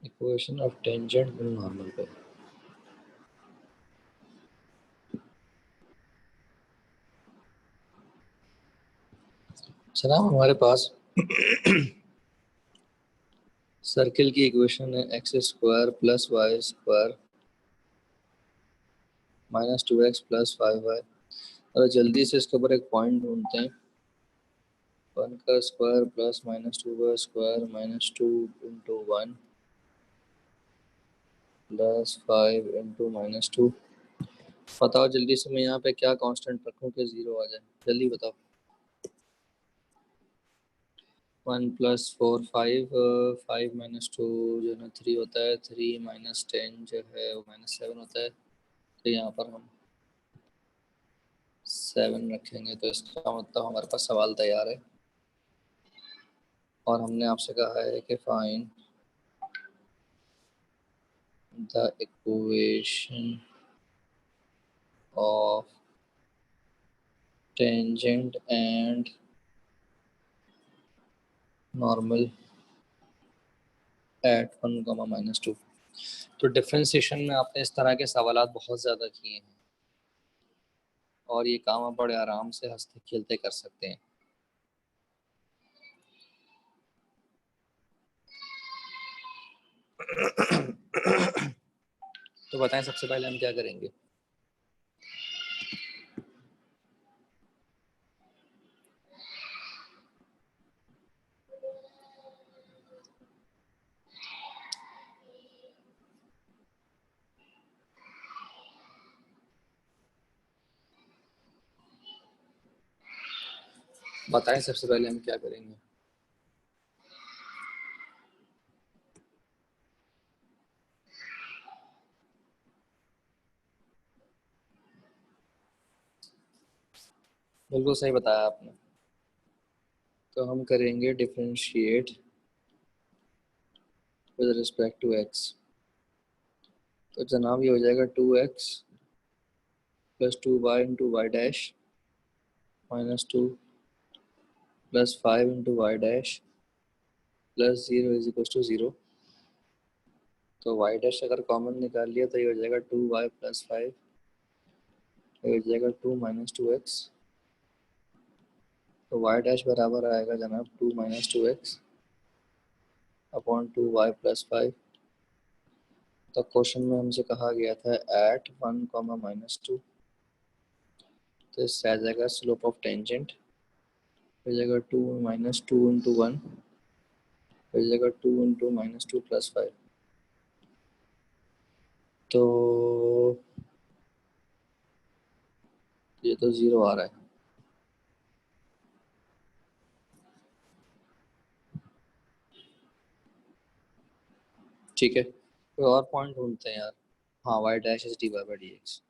equation of tangent in normal पे। जनाब हमारे पास सर्किल की इक्वेशन है x square plus Y square -2x + 5y। और जल्दी से इसके ऊपर एक पॉइंट ढूंढते हैं। 1 का स्क्वायर प्लस -2 का स्क्वायर -2 × 1 + 5 × -2। बताओ जल्दी से, मैं यहाँ पे क्या कांस्टेंट रखूँ कि 0 आ जाए, जल्दी बताओ। 1 + 4 5, 5 - 2 जो है ना 3 होता है, 3 - 10 जो है वो -7 होता है। तो यहाँ पर हम 7 रखेंगे, तो इसका मतलब हमारे पास सवाल तैयार है। और हमने आपसे कहा है कि find the equation of tangent and normal at 1, -2। तो डिफरेंशिएशन में आपने इस तरह के सवाल बहुत ज़्यादा किए हैं, और ये काम आप बड़े आराम से हंसते खेलते कर सकते हैं। तो बताएं सबसे पहले हम क्या करेंगे। बताएं सबसे पहले हम क्या करेंगे। बिल्कुल सही बताया आपने। तो हम करेंगे differentiate with respect to x. तो जनाब ये हो जाएगा 2x + 2y × y dash -2 + 5 × y dash +0 = 0। तो y डैश अगर कॉमन निकाल लिया तो ये हो जाएगा 2y + 5, ये हो जाएगा 2 - 2x। तो y डैश बराबर आएगा जनाब 2 - 2x अपॉन 2y + 5। तो क्वेश्चन में हमसे कहा गया था एट 1, -2। तो इससे आ जाएगा स्लोप ऑफ टेंजेंट, हो जाएगा 2 - 2 × 1, हो जाएगा 2 × -2 + 5। तो ये तो 0 आ रहा है। ठीक है, कोई और पॉइंट ढूंढते हैं यार। हाँ, y डैश इज dy/dx,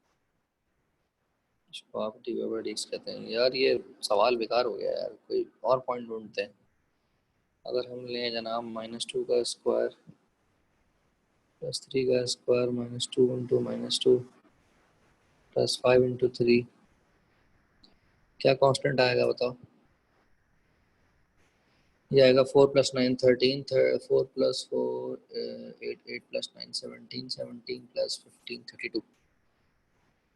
इसको आप dy/dx कहते हैं यार। ये सवाल बेकार हो गया यार, कोई और पॉइंट ढूंढते हैं। अगर हम लें जनाब -2 का स्क्वायर + 3 का स्क्वायर -2 × -2 + 5 × 3, क्या कांस्टेंट आएगा बताओ। ये आएगा 4 + 9 13, 4 + 4 8, 8 + 9 17, 17 + 15 32।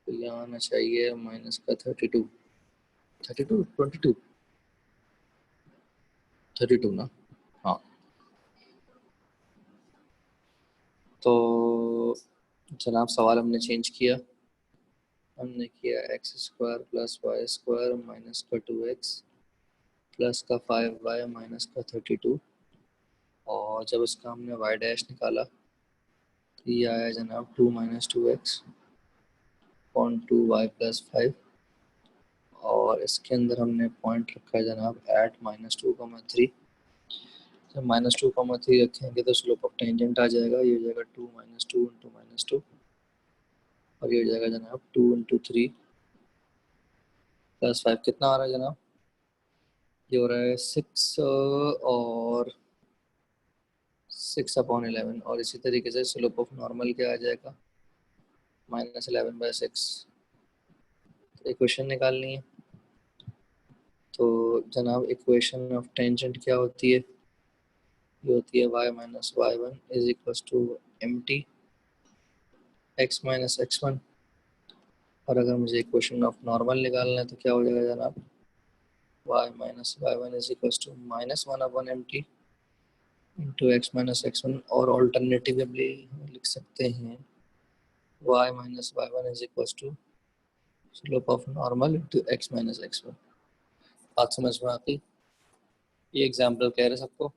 तो यहाँ आना चाहिए माइनस का 32, 32 22 32 ना। हाँ, तो जनाब सवाल हमने चेंज किया। हमने किया x² + y² माइनस का 2x प्लस का 5y माइनस का 32। और जब इसका हमने y डैश निकाला तो ये आया जनाब 2 - 2x अपॉन 2y + 5। और इसके अंदर हमने पॉइंट रखा है जनाब एट -2, 3। जब -2, 3 रखेंगे तो स्लोप ऑफ टेंजेंट आ जाएगा, ये हो जाएगा 2 - 2 × -2। और ये हो जाएगा जनाब 2 × 3 + 5 कितना आ रहा है जनाब? ये हो रहा है 6 और 6/11। और इसी तरीके से स्लोप ऑफ नॉर्मल क्या आ जाएगा? -11/6। इक्वेशन निकालनी है तो जनाब इक्वेशन ऑफ टेंजेंट क्या होती है? ये होती है y - y1 = mt x - x1। और अगर मुझे इक्वेशन ऑफ नॉर्मल निकालना है तो क्या हो जाएगा जनाब? y - y1 = -1/mt into x - x1। और ऑल्टरनेटिवली लिख सकते हैं y - y1 = slope of normal into x - x1। बात समझ में आती? ये एग्जाम्पल कह रहे सबको?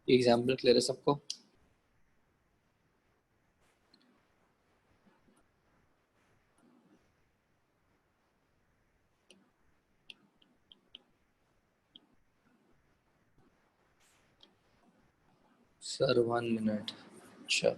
ये एग्जाम्पल क्लियर है सबको? Sir 1 minute. अच्छा,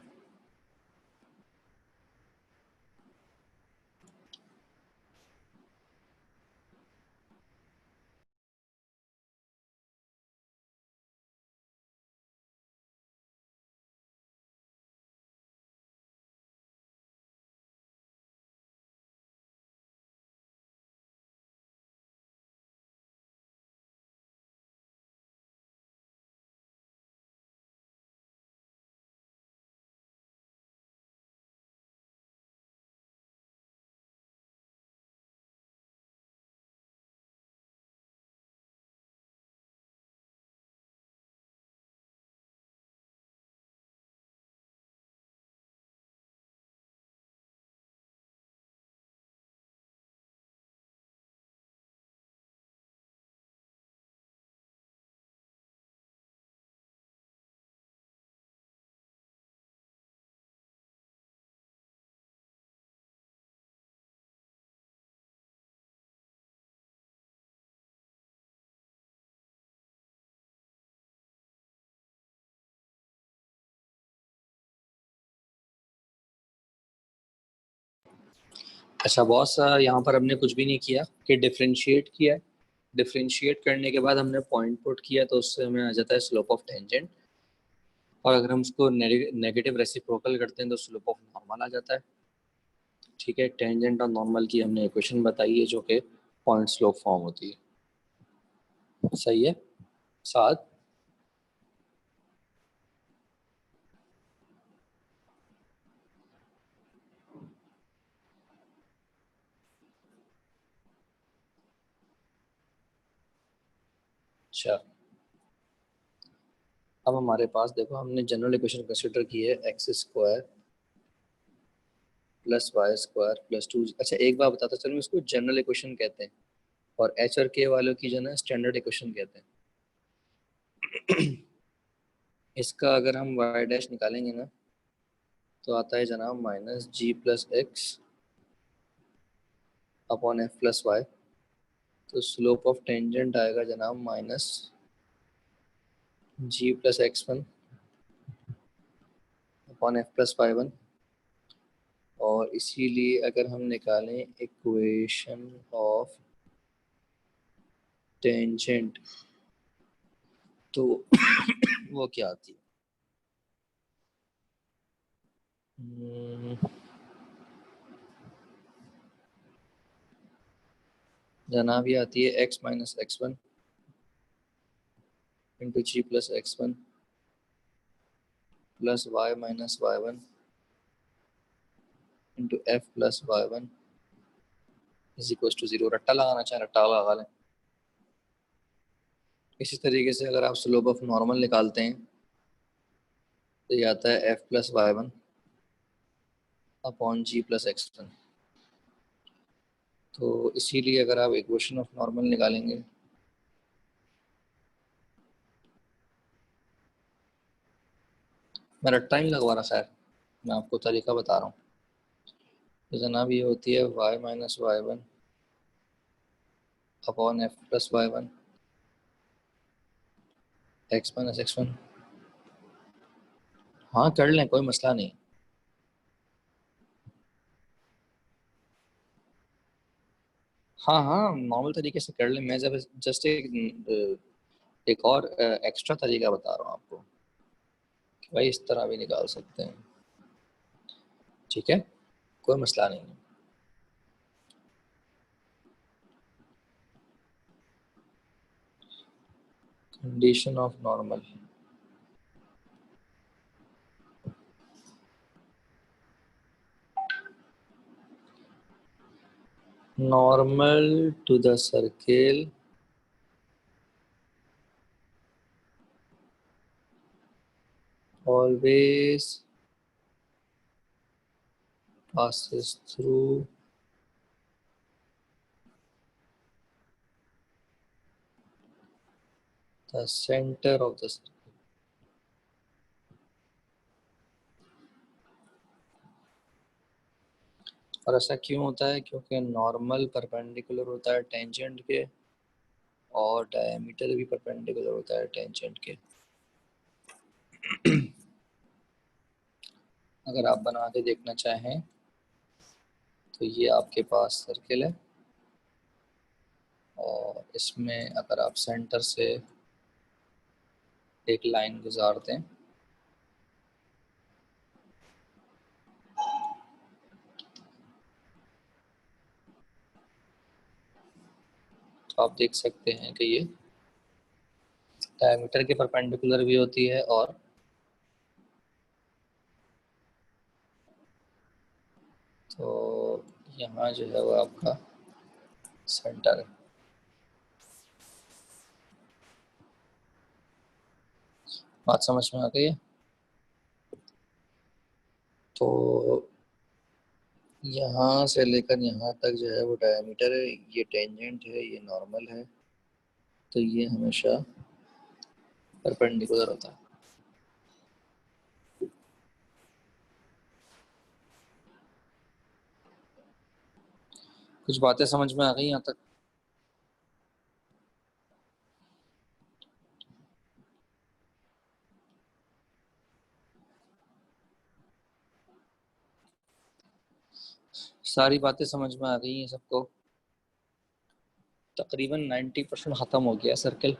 अच्छा बॉस, यहाँ पर हमने कुछ भी नहीं किया कि डिफरेंशिएट किया है। डिफरेंशिएट करने के बाद हमने पॉइंट पुट किया तो उससे हमें आ जाता है स्लोप ऑफ टेंजेंट। और अगर हम उसको नेगेटिव रेसिप्रोकल करते हैं तो स्लोप ऑफ नॉर्मल आ जाता है। ठीक है, टेंजेंट और नॉर्मल की हमने इक्वेशन बताई है जो कि पॉइंट स्लोप फॉर्म होती है। सही है साथ? अच्छा, अब हमारे पास देखो हमने जनरल इक्वेशन कंसिडर की है x² + y² + 2। अच्छा एक बार बताता चलो, इसको जनरल इक्वेशन कहते हैं और एच और के वालों की जो है स्टैंडर्ड इक्वेशन कहते हैं। इसका अगर हम y डैश निकालेंगे ना तो आता है जनाब -g + x upon f + y। तो स्लोप ऑफ टेंजेंट आएगा जनाब -g + x1 upon f + y1। और इसीलिए अगर हम निकालें इक्वेशन ऑफ टेंजेंट, तो वो क्या आती है? जनाब ये आती है x minus x1 into g plus x1 plus y minus y1 into f plus y1 is equal to 0। रट्टा लगाना चाहे रट्टा लगा लें। इसी तरीके से अगर आप स्लोप ऑफ नॉर्मल निकालते हैं तो ये आता है एफ प्लस y1 अपॉन जी प्लस x1। तो इसीलिए अगर आप इक्वेशन ऑफ नॉर्मल निकालेंगे मेरा टाइम लगवा रहा खैर, मैं आपको तरीका बता रहा हूँ। तो जनाब ये होती है y minus y1 upon F plus y1 x minus x1। हाँ कर लें, कोई मसला नहीं। हाँ हाँ नॉर्मल तरीके से कर लें। मैं जब जस्ट एक और एक्स्ट्रा तरीका बता रहा हूँ आपको कि भाई इस तरह भी निकाल सकते हैं। ठीक है, कोई मसला नहीं है। Condition of normal, normal to the circle always passes through the center of the circle। और ऐसा क्यों होता है? क्योंकि नॉर्मल परपेंडिकुलर होता है टेंजेंट के और डायमीटर भी परपेंडिकुलर होता है टेंजेंट के। अगर आप बना के देखना चाहें तो ये आपके पास सर्किल है और इसमें अगर आप सेंटर से एक लाइन गुजार दें तो आप देख सकते हैं कि ये डायमीटर के परपेंडिकुलर भी होती है और तो यहाँ जो है वो आपका सेंटर है। बात समझ में आ गई है? तो यहाँ से लेकर यहाँ तक जो है वो डायमीटर है, ये टेंजेंट है, ये नॉर्मल है, तो ये हमेशा परपेंडिकुलर होता है। कुछ बातें समझ में आ गई यहाँ तक? सारी बातें समझ में आ गई हैं सबको? तकरीबन 90% ख़त्म हो गया सर्कल।